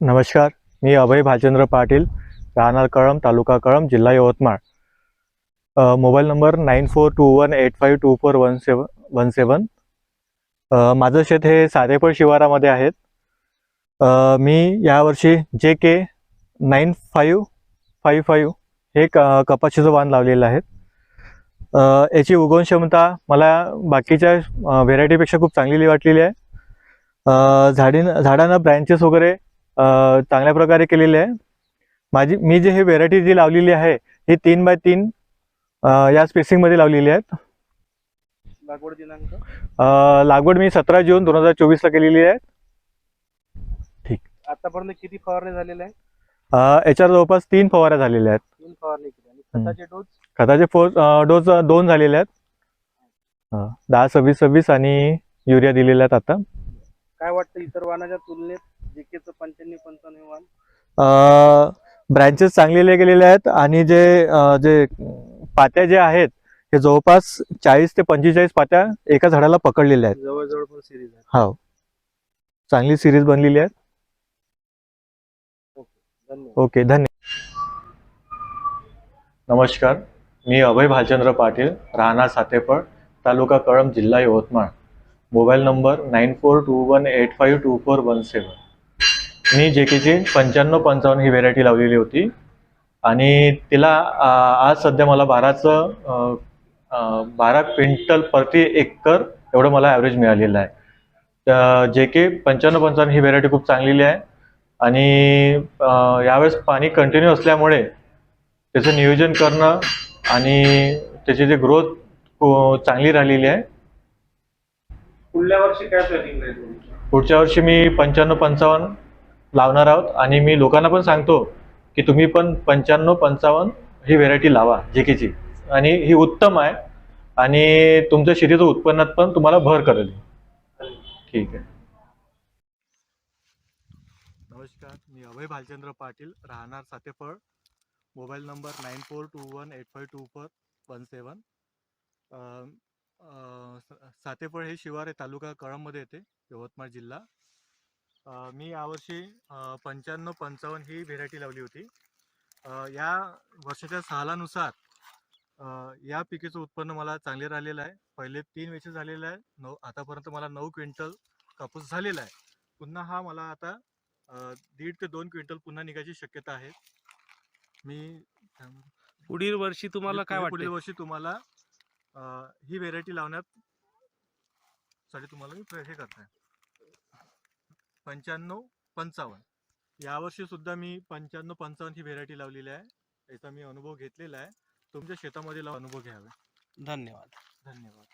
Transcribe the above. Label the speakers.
Speaker 1: नमस्कार, मी अभय भालचंद्र पाटील, राहणार कळंब, तालुका कळंब, जिल्हा यवतमाळ. Mobile number 9421852417. माझं शेत हे साधेपळ शिवारामध्ये आहेत. मी यावर्षी JK9555 हे कपाशीचं वाण लावलेलं आहे. याची उगवण क्षमता मला बाकीच्या व्हेरायटीपेक्षा खूप चांगली वाटलेली आहे. झाडांना ब्रँचेस वगैरे चांगल्या प्रकारे केलेले आहे. मी हे व्हेरायटी जी लावलेली आहे ही 3x3 या स्पेसिंगमध्ये लावलेली आहेत.
Speaker 2: लागवड दिनांक
Speaker 1: लागवड मी 17 जून 2024 ला केलेली आहे. ठीक.
Speaker 2: आतापर्यंत किती फवारणी झालेल्या आहे?
Speaker 1: याच्यावर जवळपास 3 फवाऱ्या झालेल्या आहेत.
Speaker 2: 3 फवारणी केल्या. आणि खताचे डोस?
Speaker 1: खताचे डोस 2 झालेले आहेत. 10-26-26 आणि युरिया दिलेला आहेत. आता
Speaker 2: काय वाटतं इतर वाणाच्या तुलनेत JKचं 95-55 हे वाण?
Speaker 1: ब्रँचेस चांगलेले गेलेले आहेत आणि जे पात्या जे आहेत हे जवळपास 40 ते 45 पात्या एका झाडाला पकडलेल्या आहेत.
Speaker 2: जवळजवळ पण सिरीज आहे.
Speaker 1: हो, चांगली सिरीज बनलेली आहे. ओके, धन्यवाद. नमस्कार, मी अभय भालचंद्र पाटील, राहणार सातेपळ, तालुका कळंब, जिल्हा यवतमाळ. Mobile number 9421852417. मी JKची 9555 ही व्हेरायटी लावलेली होती आणि तिला आज सध्या मला 12 क्विंटल प्रति एकर एवढं मला ॲव्हरेज मिळालेलं आहे. JK 9555 ही व्हेरायटी खूप चांगलेली आहे आणि यावेळेस पाणी कंटिन्यू असल्यामुळे त्याचं नियोजन करणं आणि त्याची जी ग्रोथ चांगली राहिलेली आहे.
Speaker 2: पुढल्या वर्षी काय प्लॅनिंग आहे तुमची?
Speaker 1: पुढच्या वर्षी मी 95-55 लावणार आहोत आणि मी लोकांना पण सांगतो की तुम्ही पण 95-55 ही व्हेरायटी लावा JKची, आणि ही उत्तम आहे आणि तुमच्या शेतीचं उत्पन्नात पण तुम्हाला भर करेल. ठीक आहे. नमस्कार, मी अभय भालचंद्र पाटील, राहणार सातेफळ. Mobile number 9421852417. सातेफळ हे शिवार आहे, तालुका कळंबमध्ये येते, यवतमाळ जिल्हा. मी यावर्षी 95-55 ही व्हेरायटी लावली होती. या वर्षाच्या सालानुसार या पिकेचं उत्पन्न मला चांगले राहिलेलं आहे. पहिले 3 वेचेस झालेलं आहे. आतापर्यंत मला 9 क्विंटल कापूस झालेला आहे. पुन्हा हा मला आता 1.5 ते 2 क्विंटल पुन्हा निघायची शक्यता आहे. मी
Speaker 2: पुढील वर्षी तुम्हाला काय वाटतं?
Speaker 1: पुढील वर्षी तुम्हाला ही व्हेरायटी लावण्यासाठी तुम्हाला मी हे करताय 95-55. यावर्षी सुद्धा मी 95-55 ही व्हेरायटी लावलेली आहे. याचा मी अनुभव घेतलेला आहे. तुमच्या शेतामध्ये अनुभव घ्यावे.
Speaker 2: धन्यवाद.
Speaker 1: धन्यवाद.